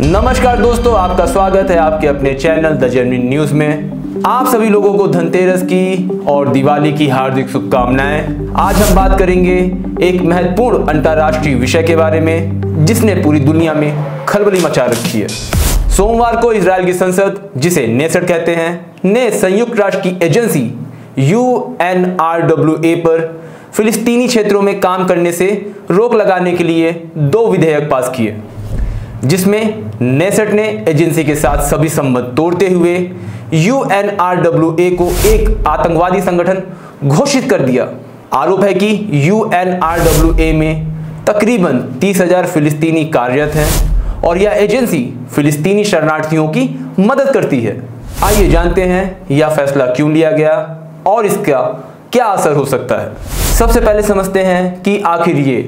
नमस्कार दोस्तों, आपका स्वागत है आपके अपने चैनल द जेन्युइन न्यूज में। आप सभी लोगों को धनतेरस की और दिवाली की हार्दिक शुभकामनाएं। आज हम बात करेंगे एक महत्वपूर्ण अंतर्राष्ट्रीय विषय के बारे में जिसने पूरी दुनिया में खलबली मचा रखी है। सोमवार को इजराइल की संसद, जिसे नेसेट कहते हैं, ने संयुक्त राष्ट्र की एजेंसी UNRWA पर फिलिस्तीनी क्षेत्रों में काम करने से रोक लगाने के लिए 2 विधेयक पास किए, जिसमें नेसेट ने एजेंसी के साथ सभी संबंध तोड़ते हुए UNRWA को एक आतंकवादी संगठन घोषित कर दिया। आरोप है कि UNRWA में तकरीबन 30,000 फिलिस्तीनी कार्यरत हैं और यह एजेंसी फिलिस्तीनी शरणार्थियों की मदद करती है। आइए जानते हैं यह फैसला क्यों लिया गया और इसका क्या असर हो सकता है। सबसे पहले समझते हैं कि आखिर ये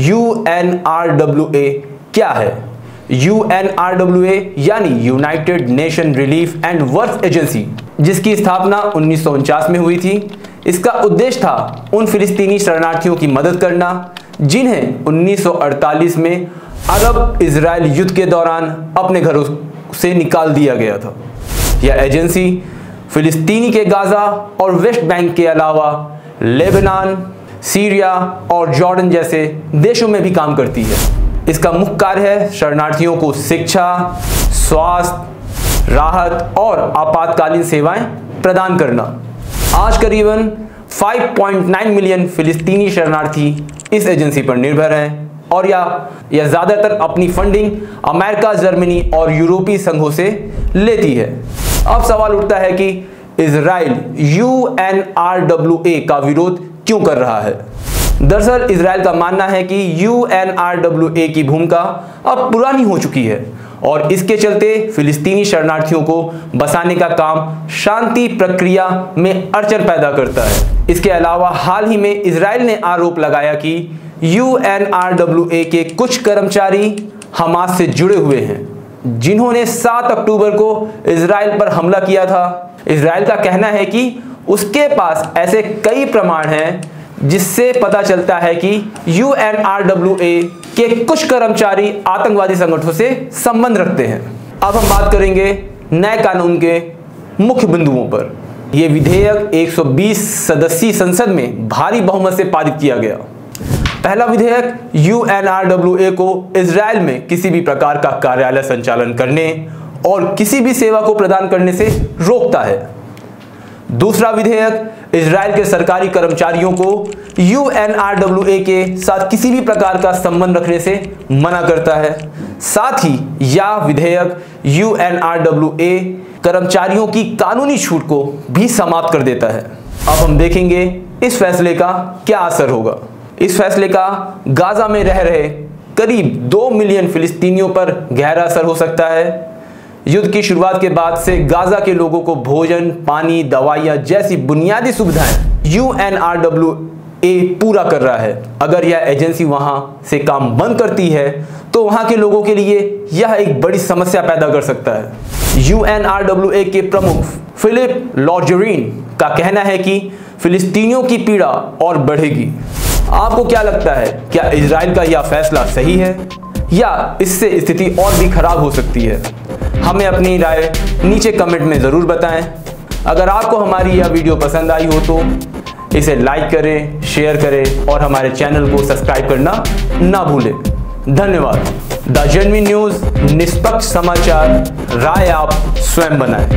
UNRWA क्या है। UNRWA यानी United nation relief and work agency, जिसकी स्थापना 1949 में हुई थी। इसका उद्देश्य था उन फिलिस्तीनी शरणार्थियों की मदद करना जिन्हें 1948 में अरब इजराइल युद्ध के दौरान अपने घरों से निकाल दिया गया था। यह एजेंसी फिलिस्तीनी के गाजा और वेस्ट बैंक के अलावा लेबनान, सीरिया और जॉर्डन जैसे देशों में भी काम करती है। इसका मुख्य कार्य है शरणार्थियों को शिक्षा, स्वास्थ्य, राहत और आपातकालीन सेवाएं प्रदान करना। आज करीबन 5.9 मिलियन फिलिस्तीनी शरणार्थी इस एजेंसी पर निर्भर हैं और यह ज़्यादातर अपनी फंडिंग अमेरिका, जर्मनी और यूरोपीय संघों से लेती है। अब सवाल उठता है कि इजराइल UNRWA का विरोध क्यों कर रहा है। दरअसल इजराइल का मानना है कि UNRWA की भूमिका अब पुरानी हो चुकी है और इसके चलते फिलिस्तीनी शरणार्थियों को बसाने का काम शांति प्रक्रिया में अड़चन पैदा करता है। इसके अलावा हाल ही में इजराइल ने आरोप लगाया कि UNRWA के कुछ कर्मचारी हमास से जुड़े हुए हैं, जिन्होंने 7 अक्टूबर को इजराइल पर हमला किया था। इजराइल का कहना है कि उसके पास ऐसे कई प्रमाण हैं जिससे पता चलता है कि UNRWA के कुछ कर्मचारी आतंकवादी संगठनों से संबंध रखते हैं। अब हम बात करेंगे नए कानून के मुख्य बिंदुओं पर। यह विधेयक 120 सदस्यीय संसद में भारी बहुमत से पारित किया गया। पहला विधेयक UNRWA को इजराइल में किसी भी प्रकार का कार्यालय संचालन करने और किसी भी सेवा को प्रदान करने से रोकता है। दूसरा विधेयक इजराइल के सरकारी कर्मचारियों को UNRWA के साथ किसी भी प्रकार का संबंध रखने से मना करता है। साथ ही यह विधेयक UNRWA कर्मचारियों की कानूनी छूट को भी समाप्त कर देता है। अब हम देखेंगे इस फैसले का क्या असर होगा। इस फैसले का गाजा में रह रहे करीब 2 मिलियन फिलिस्तीनियों पर गहरा असर हो सकता है। युद्ध की शुरुआत के बाद से गाजा के लोगों को भोजन, पानी, दवाइयां जैसी बुनियादी सुविधाएं UNRWA पूरा कर रहा है। अगर यह एजेंसी वहां से काम बंद करती है तो वहां के लोगों के लिए यह एक बड़ी समस्या पैदा कर सकता है। UNRWA के प्रमुख फिलिप लॉजरीन का कहना है कि फिलिस्तीनियों की पीड़ा और बढ़ेगी। आपको क्या लगता है, क्या इजराइल का यह फैसला सही है या इससे स्थिति और भी खराब हो सकती है? हमें अपनी राय नीचे कमेंट में ज़रूर बताएं। अगर आपको हमारी यह वीडियो पसंद आई हो तो इसे लाइक करें, शेयर करें और हमारे चैनल को सब्सक्राइब करना ना भूलें। धन्यवाद। द जेन्युइन न्यूज़, निष्पक्ष समाचार, राय आप स्वयं बनाएं।